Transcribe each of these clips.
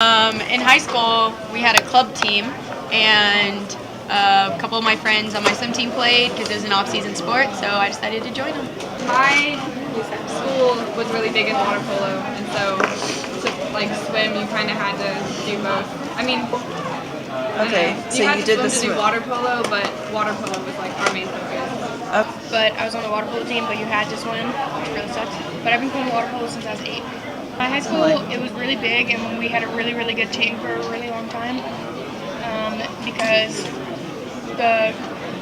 In high school, we had a club team, and a couple of my friends on my swim team played because it was an off-season sport, so I decided to join them. My school was really big in water polo, and so to swim, you kind of had to do both. I mean, Okay, so you had you to did the swim to swim. do water polo, but water polo was our main focus. But I was on the water polo team, but you had to swim, which really sucks. But I've been playing water polo since I was 8. My high school, it was really big, and we had a really, really good team for a really long time because the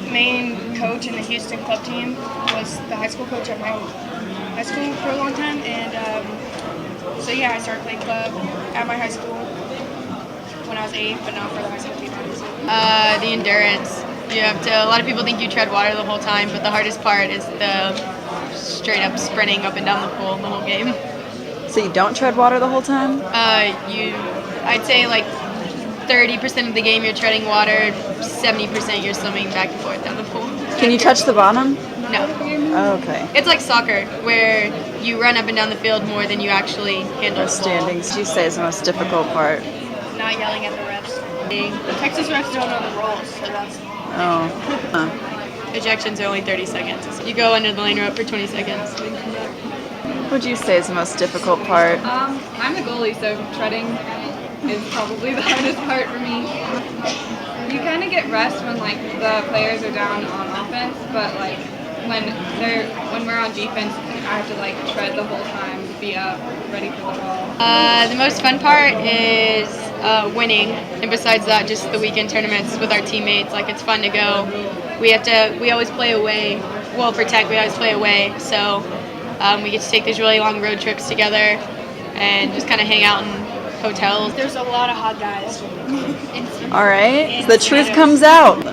main coach in the Houston club team was the high school coach at my high school for a long time, and so yeah, I started playing club at my high school when I was 8, but not for the high school team. The endurance. You have to. A lot of people think you tread water the whole time, but the hardest part is the straight up sprinting up and down the pool the whole game. So you don't tread water the whole time? I'd say 30% of the game you're treading water, 70% you're swimming back and forth down the pool. Can you touch the bottom? No. Oh, okay. It's like soccer, where you run up and down the field more than you actually handle the ball. Standings, you say, is the most difficult part. Not yelling at the refs. Texas refs don't know the rules, so that's... Oh. Huh. Ejections are only 30 seconds. You go under the lane rope for 20 seconds. What would you say is the most difficult part? I'm the goalie, so treading is probably the hardest part for me. You kind of get rest when the players are down on offense, but when we're on defense, I have to tread the whole time, be up, ready for the ball. The most fun part is winning, and besides that, just the weekend tournaments with our teammates. It's fun to go. We always play away. Well, for tech, we always play away, so we get to take these really long road trips together and just kind of hang out in hotels. There's a lot of hot guys. All right, the truth comes out.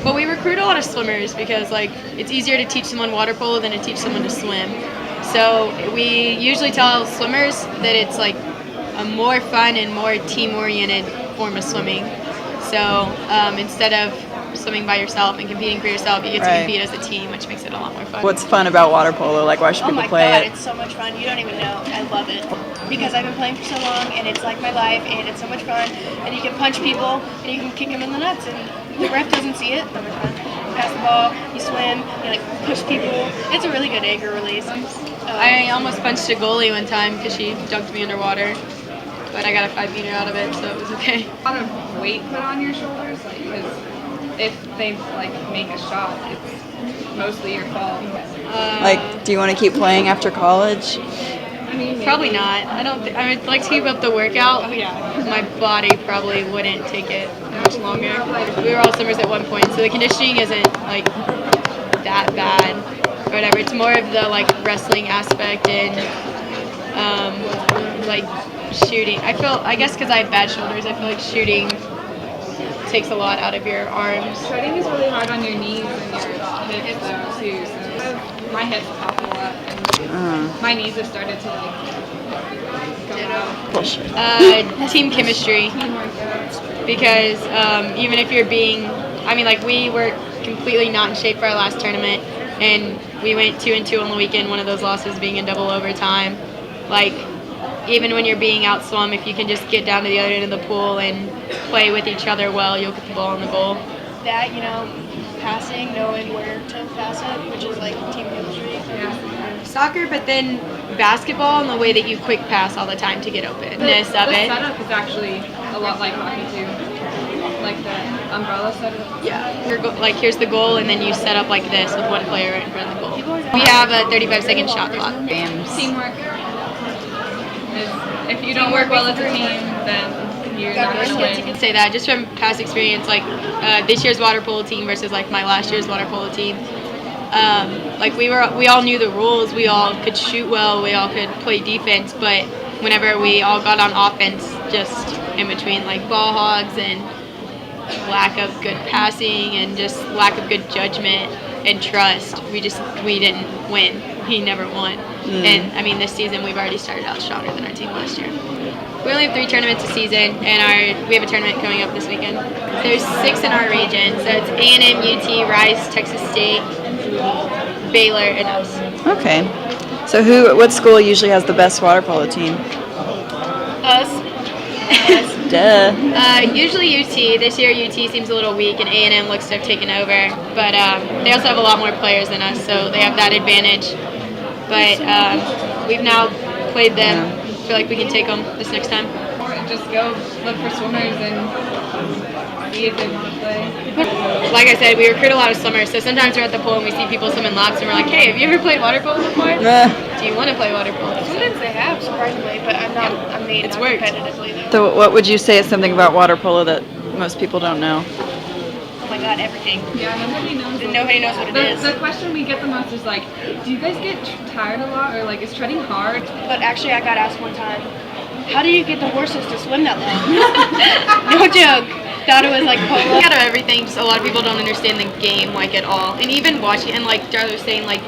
But we recruit a lot of swimmers because it's easier to teach someone water polo than to teach someone to swim. So we usually tell swimmers that it's a more fun and more team-oriented form of swimming. So instead of swimming by yourself and competing for yourself, you get to compete as a team, which makes it a lot more fun. What's fun about water polo? Why should people play God, it? it's so much fun. You don't even know. I love it. Because I've been playing for so long, and it's like my life, and it's so much fun. And you can punch people, and you can kick them in the nuts, and the ref doesn't see it. So much fun. You pass the ball, you swim, you push people. It's a really good anger release. I almost punched a goalie one time because she dunked me underwater, but I got a 5-meter out of it, so it was okay. A lot of weight put on your shoulders, because if they make a shot, it's mostly your fault. Do you want to keep playing after college? I mean, Probably not. I don't. I would like to keep up the workout. Oh, yeah. My body probably wouldn't take it much longer. We were all swimmers at one point, so the conditioning isn't that bad or whatever. It's more of the wrestling aspect and shooting. I guess because I have bad shoulders, I feel like shooting takes a lot out of your arms. Treading is really hard on your knees and your hips though too. So my hips pop a lot, and my knees have started to go out. Team chemistry, because even if you're we were completely not in shape for our last tournament, and we went 2-2 on the weekend. One of those losses being in double overtime. Even when you're being outswum, if you can just get down to the other end of the pool and play with each other well, you'll get the ball in the goal. That, passing, knowing where to pass it, which is team chemistry. Yeah. Soccer, but then basketball and the way that you quick pass all the time to get open. The setup is actually a lot like hockey too. The umbrella setup. Yeah. Here's the goal, and then you set up like this with one player right in front of the goal. We have a 35-second shot clock. Teamwork. If you don't work well as a team, then you're not going to win. You can say that just from past experience, this year's water polo team versus my last year's water polo team. We all knew the rules. We all could shoot well. We all could play defense. But whenever we all got on offense, just in between ball hogs and lack of good passing and just lack of good judgment and trust, we didn't win. We never won. And this season we've already started out stronger than our team last year. We only have 3 tournaments a season, and we have a tournament coming up this weekend. There's 6 in our region, so it's A&M, UT, Rice, Texas State, Baylor, and us. Okay. So what school usually has the best water polo team? Us. Duh. Usually UT. This year UT seems a little weak, and A&M looks to have taken over. But they also have a lot more players than us, so they have that advantage. But we've now played them. I feel like we can take them this next time. Or just go look for swimmers and see if they want to play. Like I said, we recruit a lot of swimmers, so sometimes we're at the pool and we see people swimming laps, and we're like, hey, have you ever played water polo before? Do you want to play water polo? Sometimes they have, surprisingly, but I'm It's not worked. competitively though. So what would you say is something about water polo that most people don't know? Oh my god, everything. Yeah, nobody knows. Nobody knows what it is. The question we get the most is like, do you guys get tired a lot, or like is treading hard? But actually, I got asked one time, how do you get the horses to swim that long? No joke. Thought it was like polo. Out of everything, just a lot of people don't understand the game like at all. And even watching, and like Darla was saying, like,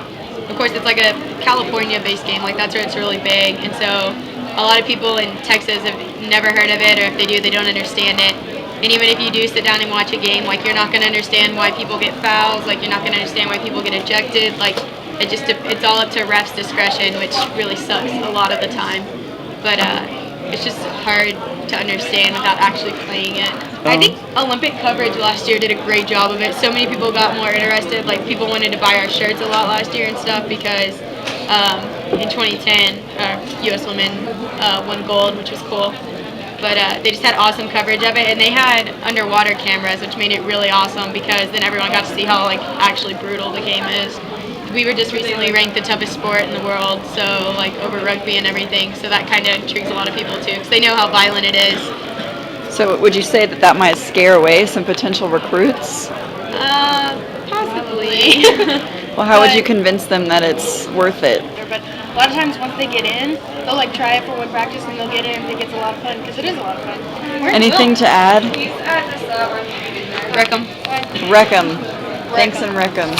of course it's like a California-based game, like that's where it's really big. And so a lot of people in Texas have never heard of it, or if they do, they don't understand it. And even if you do sit down and watch a game, like you're not going to understand why people get fouls, like you're not going to understand why people get ejected. Like it's all up to refs' discretion, which really sucks a lot of the time. But it's just hard to understand without actually playing it. I think Olympic coverage last year did a great job of it. So many people got more interested. Like people wanted to buy our shirts a lot last year and stuff because in 2010, U.S. women won gold, which was cool. But they just had awesome coverage of it, and they had underwater cameras, which made it really awesome because then everyone got to see how like actually brutal the game is. We were just recently ranked the toughest sport in the world, so like over rugby and everything. So that kind of intrigues a lot of people too, because they know how violent it is. So would you say that might scare away some potential recruits? Possibly. Well, how would you convince them that it's worth it? But a lot of times once they get in, they'll like try it for one practice and they'll get in and think it's a lot of fun because it is a lot of fun. Anything to add? He's at this Wreck 'em. Wreck 'em. Thanks and wreck 'em.